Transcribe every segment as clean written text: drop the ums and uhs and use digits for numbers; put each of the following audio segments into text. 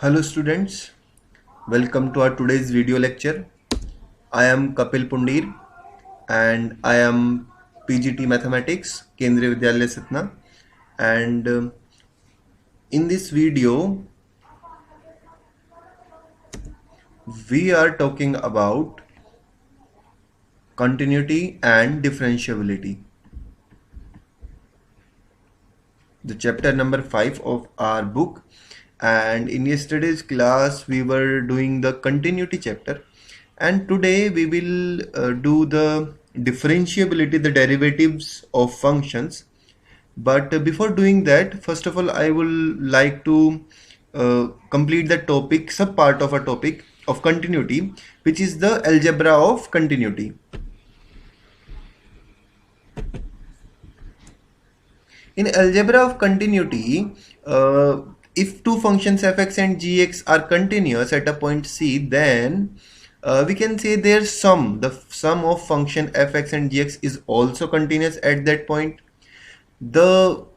Hello students, welcome to our today's video lecture. I am Kapil Pundir and I am PGT Mathematics, Kendriya Vidyalaya Satna, and in this video we are talking about continuity and differentiability. The chapter number 5 of our book, and in yesterday's class we were doing the continuity chapter, and today we will do the differentiability, the derivatives of functions. But before doing that, first of all I would like to complete the topic, sub part of a topic of continuity, which is the algebra of continuity. In algebra of continuity, if two functions fx and gx are continuous at a point C, then we can say their sum, the sum of function fx and gx, is also continuous at that point. The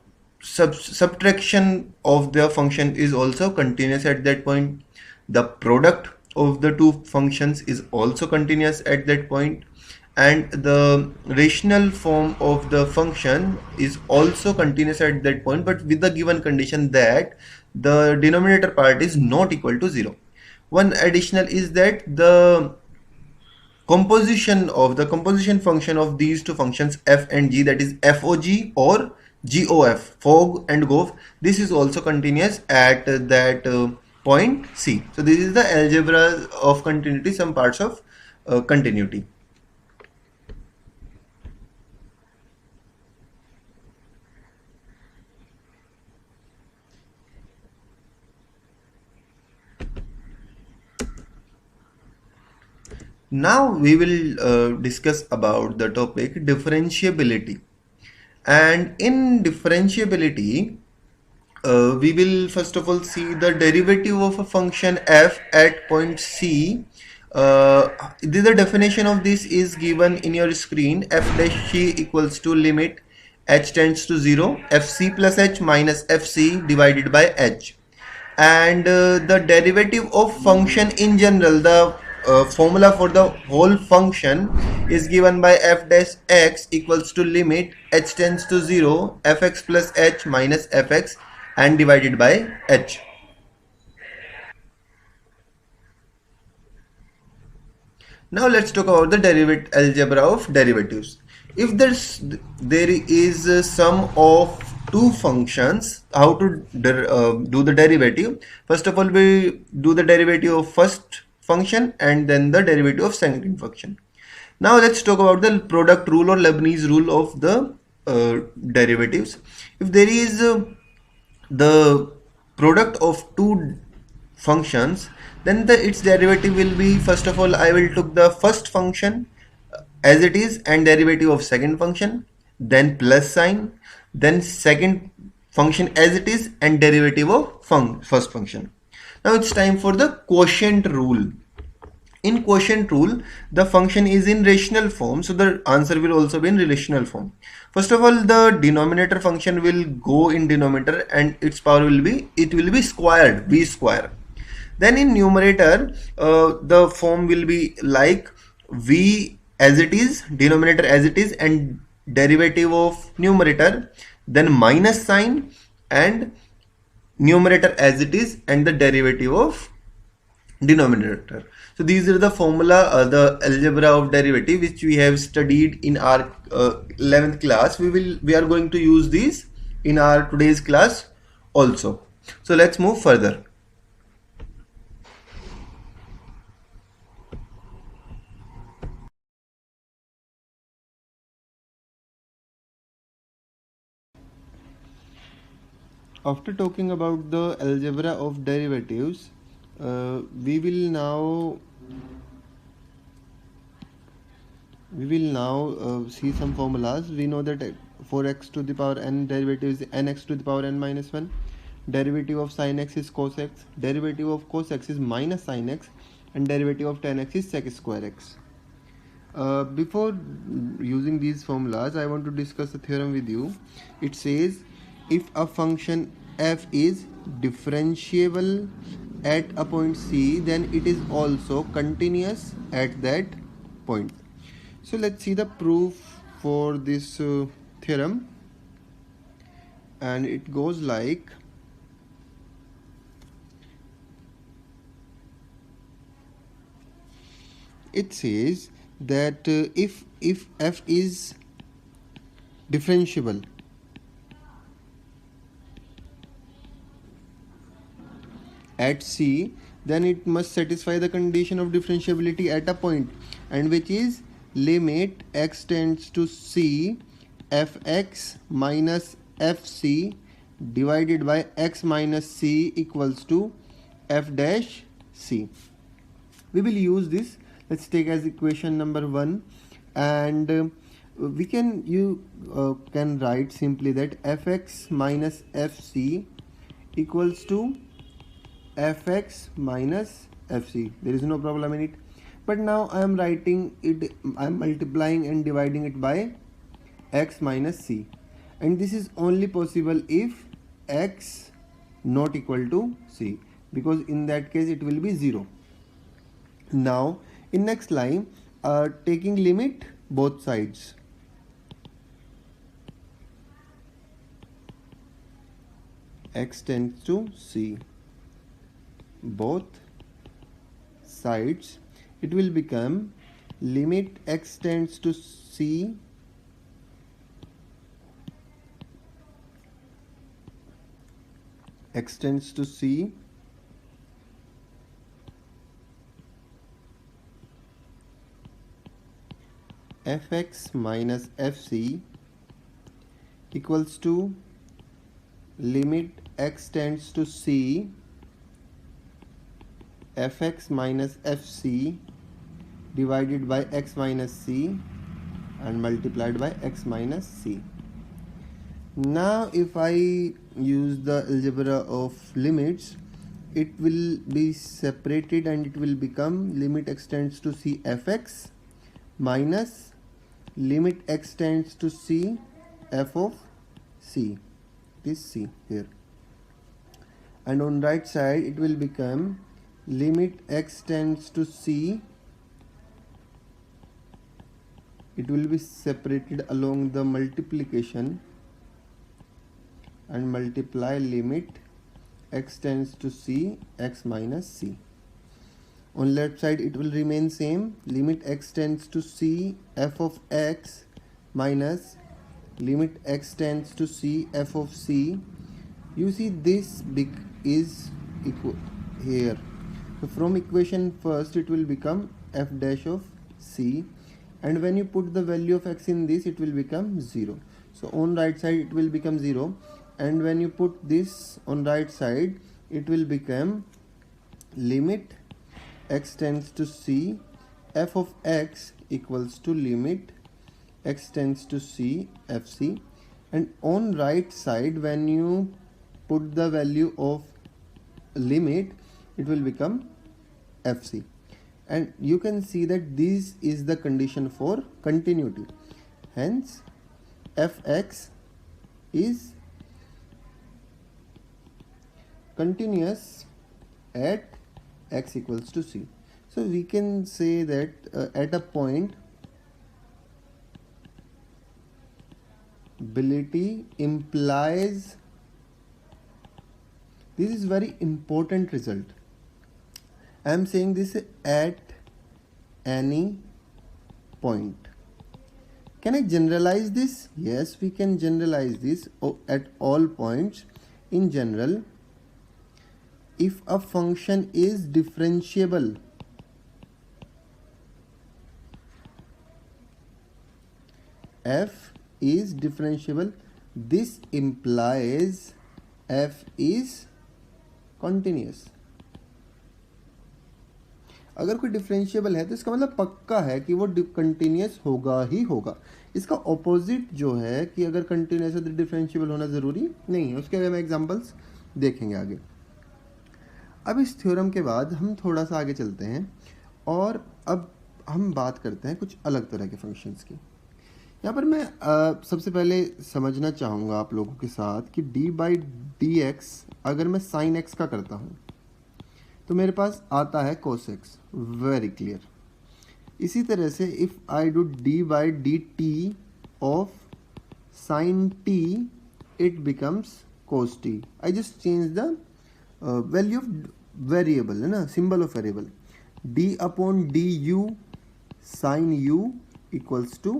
subtraction of the function is also continuous at that point. The product of the two functions is also continuous at that point, and the rational form of the function is also continuous at that point, but with the given condition that the denominator part is not equal to 0. One additional is that the composition function of these two functions f and g, that is fog or gof, fog and gof, this is also continuous at that point C. So this is the algebra of continuity, some parts of continuity. Now we will discuss about the topic differentiability. And in differentiability, we will first of all see the derivative of a function f at point C. The definition of this is given in your screen. F dash c equals to limit h tends to 0 fc plus h minus fc divided by h. And the derivative of function in general, the formula for the whole function is given by f dash x equals to limit h tends to 0 fx plus h minus fx and divided by h. Now let's talk about the algebra of derivatives. If there is a sum of two functions, how to do the derivative? First of all, we do the derivative of first function and then the derivative of second function. Now let's talk about the product rule or Leibniz rule of the derivatives. If there is the product of two functions, then its derivative will be, first of all I will took the first function as it is and derivative of second function, then plus sign, then second function as it is and derivative of first function. Now it's time for the quotient rule. In quotient rule, the function is in rational form, so the answer will also be in relational form. First of all, the denominator function will go in denominator and its power will be squared, b square. Then in numerator, the form will be like v as it is, denominator as it is, and derivative of numerator, then minus sign, and numerator as it is and the derivative of denominator. So these are the formula, the algebra of derivative, which we have studied in our 11th class. We are going to use these in our today's class also. So let's move further. After talking about the algebra of derivatives, we will now see some formulas. We know that for x to the power n, derivative is nx to the power n minus 1. Derivative of sin x is cos x. Derivative of cos x is minus sin x. And derivative of tan x is sec square x. Before using these formulas, I want to discuss a theorem with you. It says if a function f is differentiable at a point C, then it is also continuous at that point. So let's see the proof for this theorem, and it goes like, it says that if f is differentiable at C, then it must satisfy the condition of differentiability at a point, and which is limit x tends to C fx minus fc divided by x minus c equals to f dash c. We will use this. Let's take as equation number 1, and you can write simply that fx minus fc equals to fx minus fc. There is no problem in it, but now I am writing it, I am multiplying and dividing it by x minus c, and this is only possible if x not equal to c, because in that case it will be 0. Now in next line, taking limit both sides, x tends to c both sides, it will become limit x tends to c x tends to c fx minus fc equals to limit x tends to c fx minus fc divided by x minus c and multiplied by x minus c. Now if I use the algebra of limits, it will be separated and it will become limit x tends to c fx minus limit x tends to c f of c, this c here, and on right side it will become limit x tends to c, it will be separated along the multiplication and multiply limit x tends to c x minus c. On left side it will remain same, limit x tends to c f of x minus limit x tends to c f of c. You see this big is equal here, so from equation first it will become f dash of c, and when you put the value of x in this it will become 0. So on right side it will become 0, and when you put this on right side it will become limit x tends to c f of x equals to limit x tends to c fc, and on right side when you put the value of limit it will become fc, and you can see that this is the condition for continuity, hence fx is continuous at x equals to c. So we can say that at a point ability implies, this is very important result. I am saying this at any point. Can I generalize this? Yes, we can generalize this at all points. In general, if a function is differentiable f is differentiable, this implies f is continuous. अगर कोई differentiable है तो इसका मतलब पक्का है कि वो कंटिन्यूस होगा ही होगा. इसका ऑपोजिट जो है कि अगर कंटिन्यूस है तो डिफरेंशिएबल होना ज़रूरी नहीं है. उसके हम एग्जांपल्स देखेंगे आगे. अब इस थ्योरम के बाद हम थोड़ा सा आगे चलते हैं और अब हम बात करते हैं कुछ अलग तरह के फंक्शंस की. यहाँ पर मैं सबसे पहले समझना चाहूँगा आप लोगों के साथ कि डी बाई डी एक्स अगर मैं साइन एक्स का करता हूँ तो मेरे पास आता है cos x, वेरी क्लियर। इसी तरह से if I do D by D T of sine T, it becomes cos t। I just change the value of variable, है ना, symbol of variable. D upon D U sine u equals to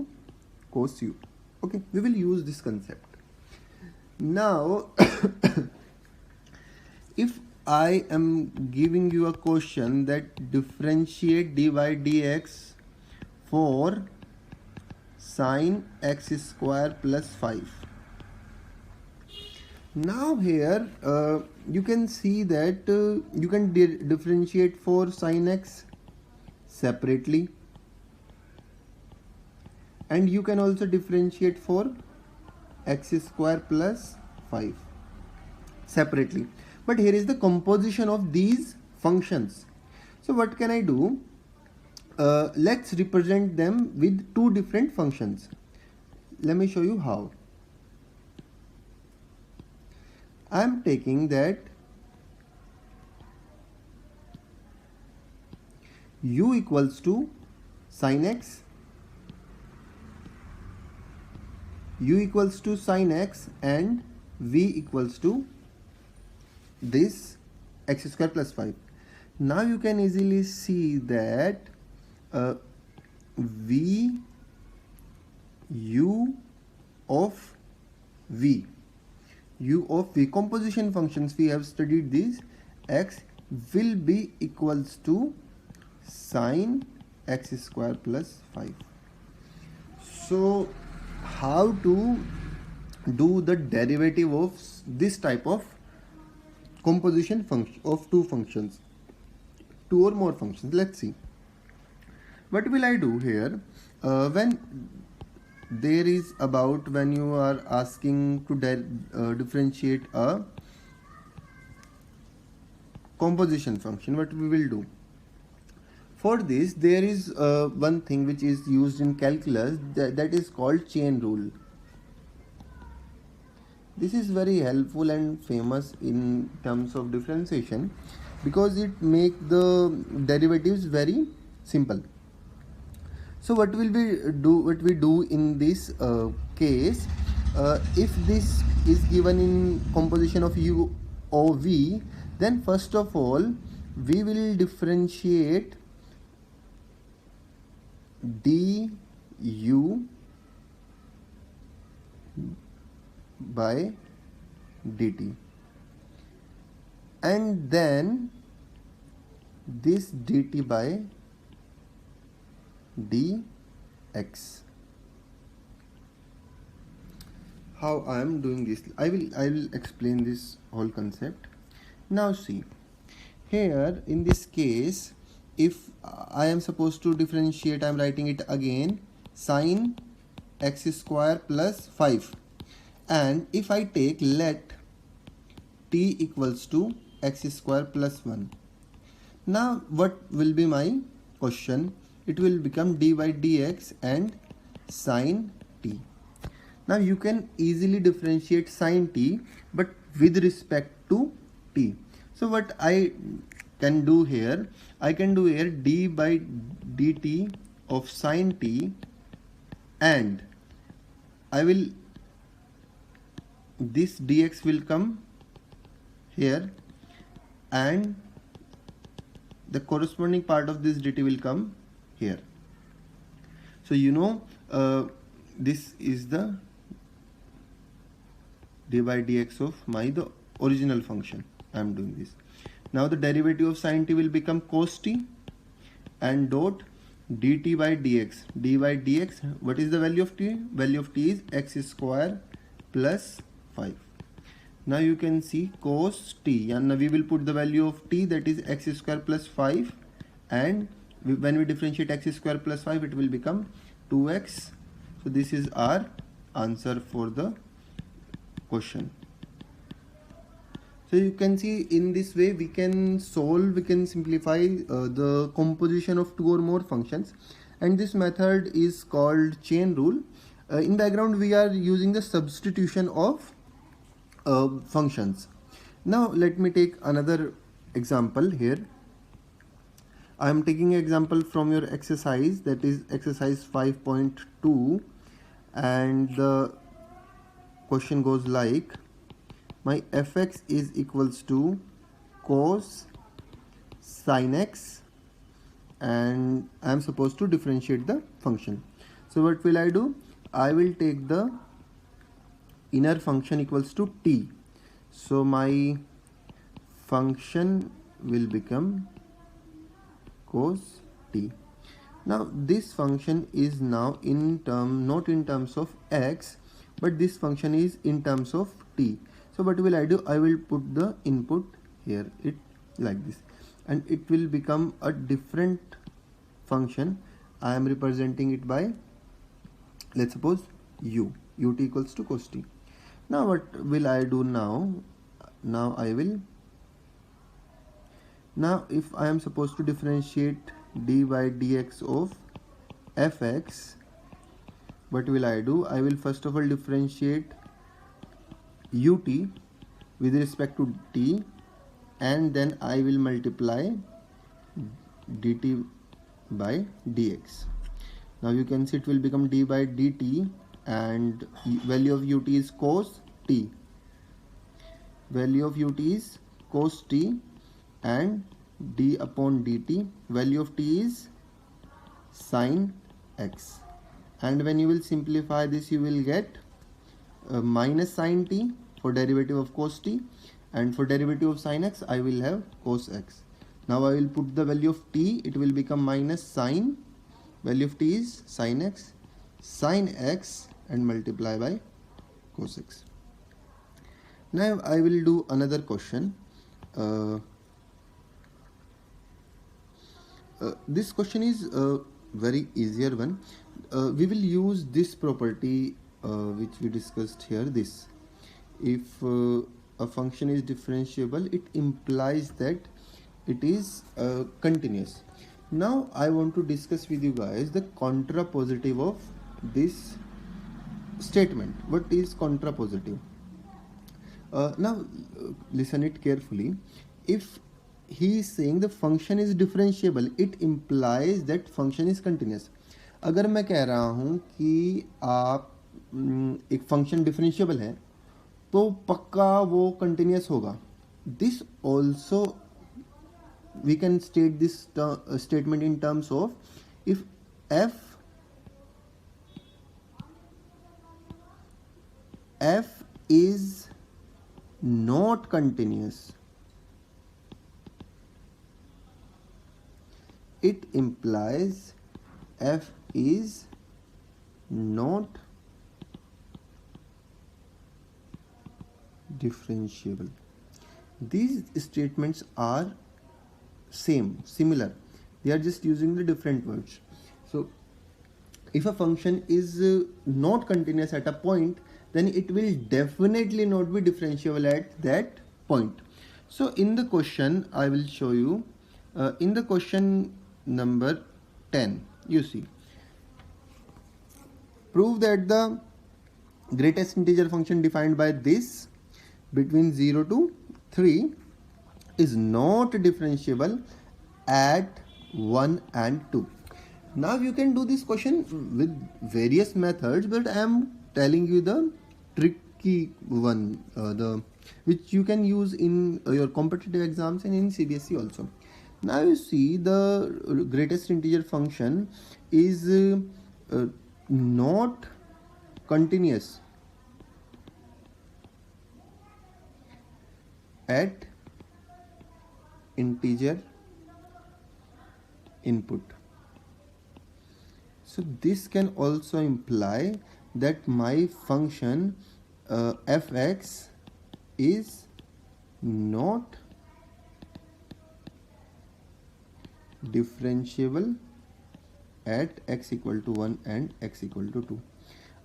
cos u। okay, we will use this concept now। if I am giving you a question that differentiate dy dx for sine x square plus 5, now here you can see that you can differentiate for sine x separately, and you can also differentiate for x square plus 5 separately, but here is the composition of these functions। so what can I do? Let's represent them with two different functions। let me show you how। I am taking that u equals to sin x, u equals to sin x, and v equals to this x square plus 5। now you can easily see that v u of v, u of v composition functions, we have studied these, x will be equals to sin x square plus 5। so how to do the derivative of this type of composition function of two functions, two or more functions? Let's see. What will I do here? When there is about, when you are asking to differentiate a composition function, what we will do? For this there is one thing which is used in calculus, that is called chain rule। this is very helpful and famous in terms of differentiation because it make the derivatives very simple। so what we do in this case, if this is given in composition of u or v, then first of all we will differentiate du by dt, and then this dt by dx। how I am doing this, I will explain this whole concept now। see here in this case, if I am supposed to differentiate, I am writing it again, sin x square plus 5, and if I take let t equals to x square plus 1, now what will be my question? It will become d by dx and sin t। now you can easily differentiate sin t but with respect to t। so what I can do here, I can do here d by dt of sin t, and I will, this dx will come here, and the corresponding part of this dt will come here। so you know this is the d by dx of the original function I am doing this। now the derivative of sin t will become cos t, and dot dt by dx, d by dx, what is the value of t? value of t is x square plus 5। now you can see cos t, and now we will put the value of t, that is x square plus 5, and when we differentiate x square plus 5 it will become 2x। so this is our answer for the question। so you can see in this way we can solve, we can simplify the composition of two or more functions, and this method is called chain rule। in background we are using the substitution of functions। now let me take another example here। I am taking an example from your exercise, that is exercise 5.2, and the question goes like, my fx is equals to cos sin x, and I am supposed to differentiate the function. So what will I do? I will take the inner function equals to t. So my function will become cos t. Now this function is now in term, not in terms of x, but this function is in terms of t. So what will I do? I will put the input here, it like this, and it will become a different function. I am representing it by, let's suppose, ut equals to cos t. Now what will I do now? Now if I am supposed to differentiate dy dx of fx, what will I do? I will first of all differentiate ut with respect to t, and then I will multiply dt by dx. Now you can see it will become d by dt, and value of ut is cos t. Value of ut is cos t, and d upon dt, value of t is sin x. And when you will simplify this, you will get minus sin t for derivative of cos t, and for derivative of sin x I will have cos x. Now I will put the value of t, it will become minus sin, value of t is sin x, and multiply by cos x. Now I will do another question. This question is a very easier one. We will use this property which we discussed here. This, if a function is differentiable, it implies that it is continuous. Now I want to discuss with you guys the contrapositive of this statement. What is contrapositive? Now listen it carefully. If he is saying the function is differentiable, it implies that function is continuous. अगर मैं कह रहा हूँ कि आप एक function differentiable है, तो पक्का वो कंटिन्यूस होगा. This also we can state this statement in terms of, if f is not continuous, it implies f is not differentiable. These statements are similar, they are just using the different words. So if a function is not continuous at a point, then it will definitely not be differentiable at that point. So in the question, I will show you, in the question number 10, you see, prove that the greatest integer function defined by this between 0 to 3 is not differentiable at 1 and 2. Now you can do this question with various methods, but I am telling you the tricky one, the which you can use in your competitive exams and in CBSE also. Now you see the greatest integer function is not continuous at integer input. So this can also imply that my function fx is not differentiable at x equal to 1 and x equal to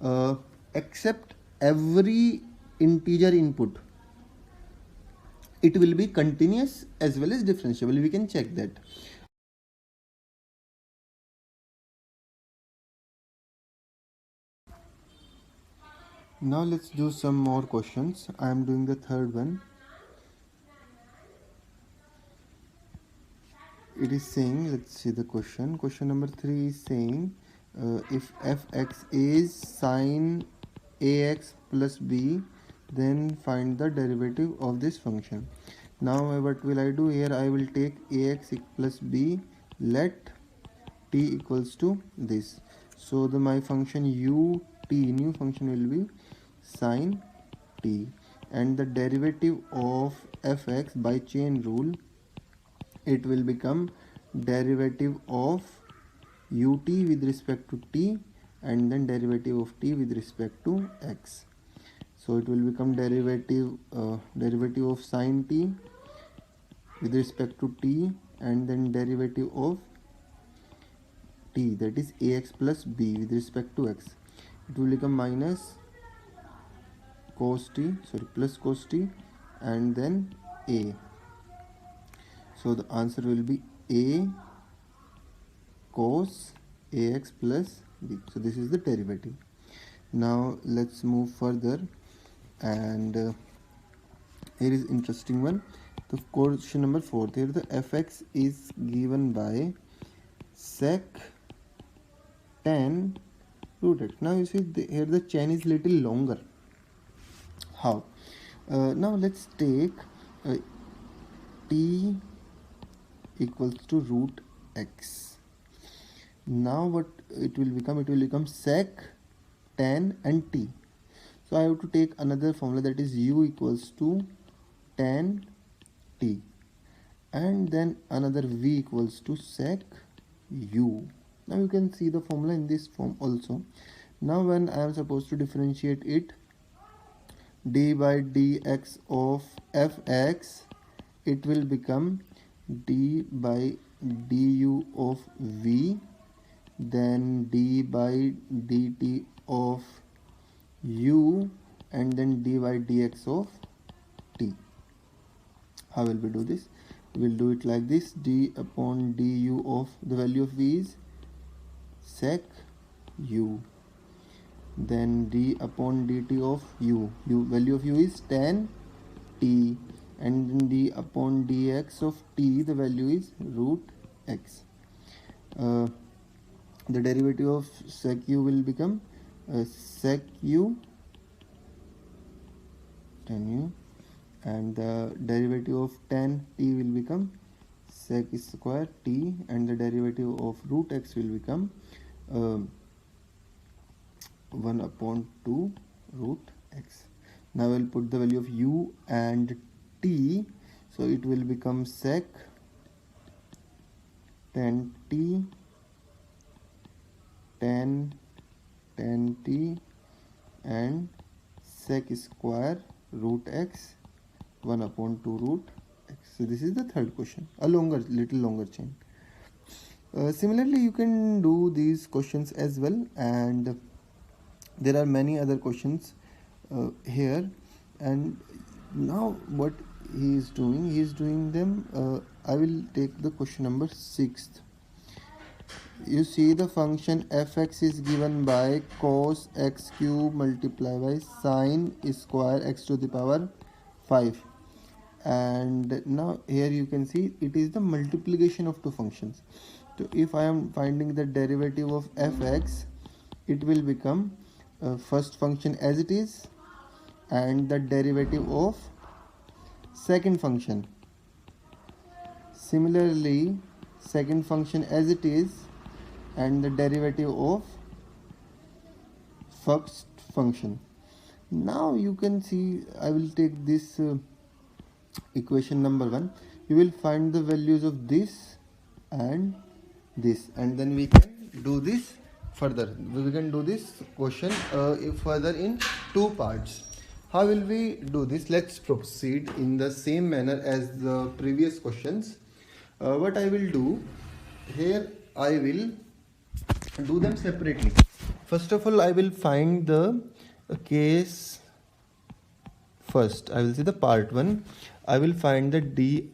2, except every integer input it will be continuous as well as differentiable. We can check that. Now let's do some more questions. I am doing the third one. it is saying, let's see the question. Question number 3 is saying, if fx is sine ax plus b, then find the derivative of this function. Now what will I do here? I will take ax plus b, let t equals to this. So my function ut, new function, will be sine t, and the derivative of fx by chain rule, it will become derivative of ut with respect to t, and then derivative of t with respect to x. So it will become derivative of sine t with respect to t, and then derivative of t, that is ax plus b with respect to x. It will become minus cos t, plus cos t, and then a. So the answer will be a cos ax plus b. So this is the derivative. Now let's move further, and here is interesting one. The question number 4, here the fx is given by sec tan root x. Now you see here the chain is little longer. How? Now let's take t equals to root x. Now what it will become? It will become sec tan and t. So I have to take another formula, that is u equals to tan t, and then another v equals to sec u. Now you can see the formula in this form also. Now when I am supposed to differentiate it, d by dx of fx, it will become d by du of v, then d by dt of u, and then d by dx of t. How will we do this? We will do it like this: d upon du of the value of v is sec u, then d upon dt of u, value of u is tan t, and then d upon dx of t, the value is root x. The derivative of sec u will become sec u tan u, and the derivative of tan t will become sec square t, and the derivative of root x will become 1 upon 2 root x. Now I will put the value of u and t, so it will become sec tan t, tan t, and sec square root x, 1 upon 2 root x. So this is the third question, a little longer chain. Similarly, you can do these questions as well, and there are many other questions here. And now what he is doing them. I will take the question number 6. You see the function fx is given by cos x cube multiplied by sine square x to the power 5, and now here you can see it is the multiplication of two functions. So if I am finding the derivative of fx, it will become first function as it is, and the derivative of second function. Similarly, second function as it is, and the derivative of first function. Now you can see, I will take this equation number 1. You will find the values of this, and then we can do this further. We can do this question further in 2 parts. How will we do this? Let's proceed in the same manner as the previous questions. What I will do here, I will do them separately. First of all, I will find the case first. I will see the part 1. I will find the d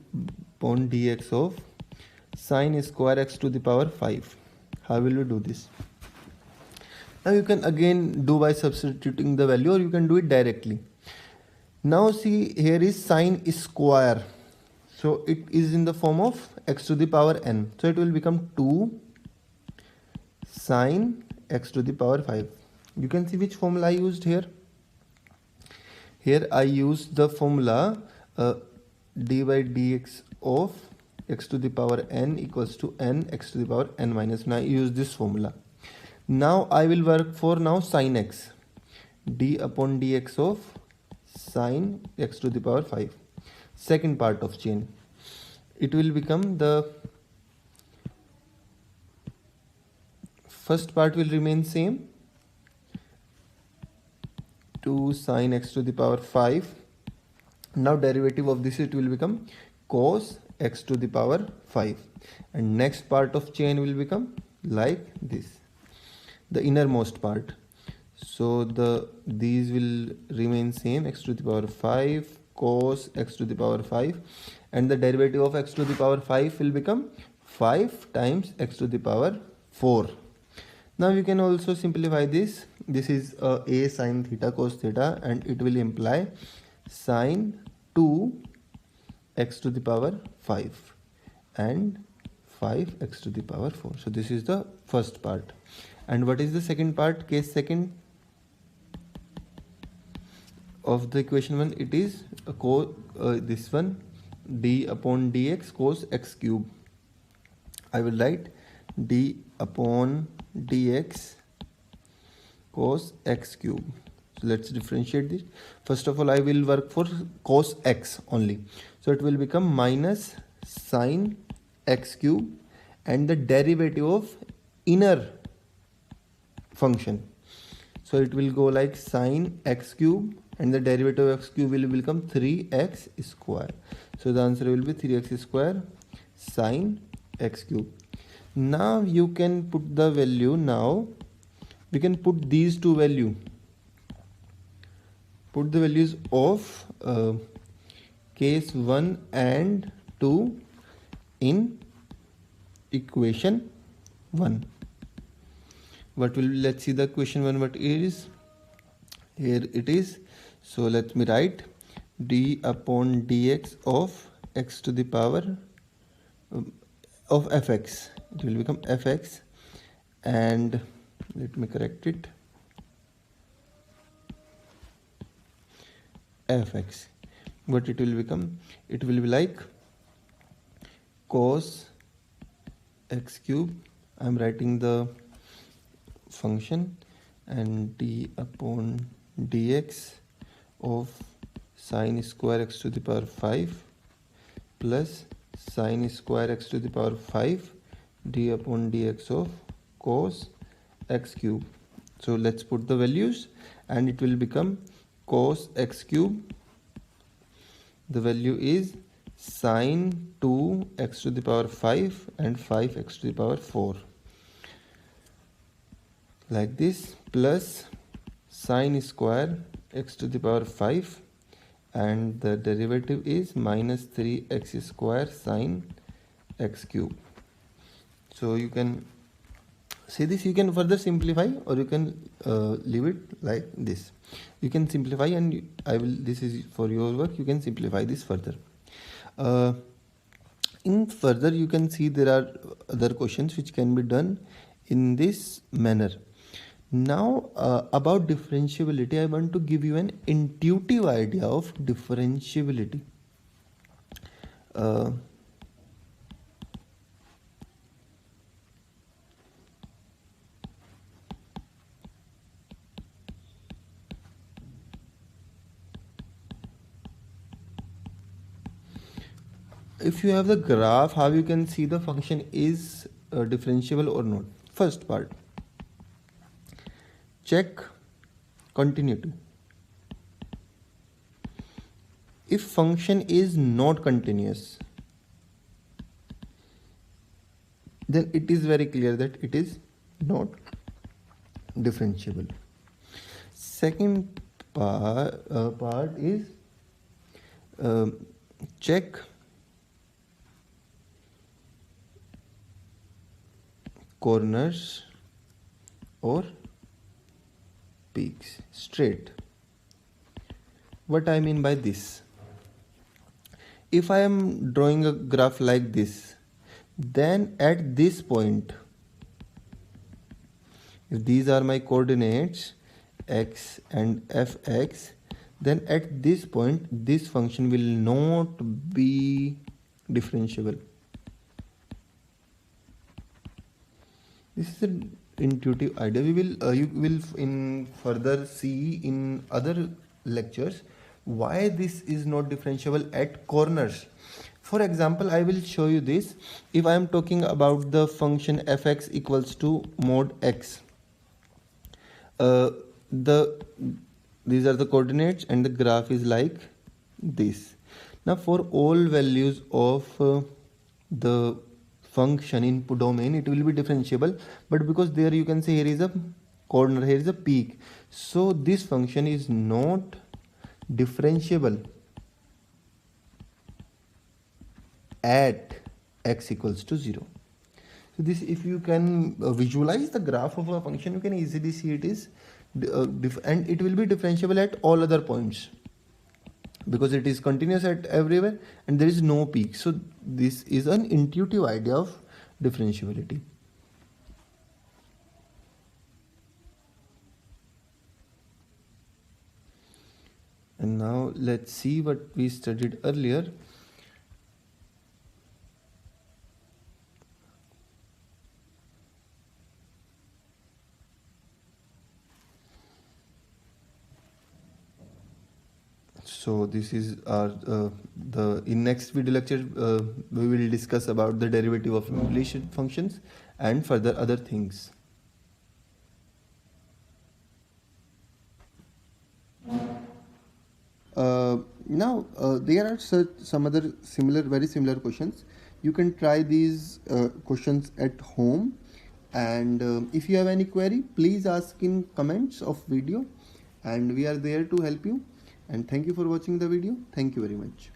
upon dx of sine square x to the power 5. How will we do this? Now you can again do by substituting the value, or you can do it directly. Now see, here is sine square. So it is in the form of x to the power n. So it will become 2 sine x to the power 5. You can see which formula I used here. Here I used the formula d by dx of x to the power n equals to n x to the power n minus 9. I use this formula. Now I will work for now sin x, d upon dx of sin x to the power 5. Second part of chain. It will become the first part will remain same, 2 sin x to the power 5. Now derivative of this, it will become cos x to the power 5, and next part of chain will become like this, the innermost part. So these will remain same, x to the power 5 cos x to the power 5, and the derivative of x to the power 5 will become 5 times x to the power 4. Now you can also simplify this. This is a sin theta cos theta, and it will imply sin 2 x to the power 5 and 5 x to the power 4. So this is the first part. And what is the second part? Case second of the equation 1, it is this one, d upon dx cos x cube. I will write d upon dx cos x cube. So let's differentiate this. First of all, I will work for cos x only. So it will become minus sin x cube, and the derivative of inner function. So it will go like sin x cube, and the derivative of x cube will become 3x square. So the answer will be 3x square sin x cube. Now you can put the value. Now we can put these two values. Put the values of case 1 and 2 in equation 1. Let's see the equation 1 what is. Here it is. So let me write d upon dx of x to the power of fx. It will become fx, and let me correct it, fx. What it will become? It will be like cos x cube. I am writing the function, and d upon dx of sin square x to the power 5 plus sin square x to the power 5 d upon dx of cos x cube. So let's put the values, and it will become cos x cube. The value is sin 2 x to the power 5 and 5 x to the power 4, like this, plus sin square x to the power 5, and the derivative is minus 3x square sin x cube. So you can see this. You can further simplify, or you can leave it like this. You can simplify, and this is for your work. You can simplify this further. In further, you can see there are other questions which can be done in this manner. Now about differentiability, I want to give you an intuitive idea of differentiability. If you have the graph, how you can see the function is differentiable or not? First part, check continuity. If function is not continuous, then it is very clear that it is not differentiable. Second part is check corners or peaks straight. What I mean by this? If I am drawing a graph like this, then at this point, if these are my coordinates x and fx, then at this point this function will not be differentiable. This is an intuitive idea. We will you will in further see in other lectures why this is not differentiable at corners. For example, I will show you this. If I am talking about the function fx equals to mod x, uh, the these are the coordinates and the graph is like this. Now for all values of the function input domain, it will be differentiable, but because there you can say here is a corner, here is a peak, so this function is not differentiable at x equals to 0. So this, if you can visualize the graph of a function, you can easily see it is and it will be differentiable at all other points because it is continuous at everywhere and there is no peak. So this is an intuitive idea of differentiability. And now let's see what we studied earlier. So this is our the in next video lecture we will discuss about the derivative of English functions and further other things. Now there are some other very similar questions. You can try these questions at home, and if you have any query, please ask in comments of video, and we are there to help you. And thank you for watching the video. Thank you very much.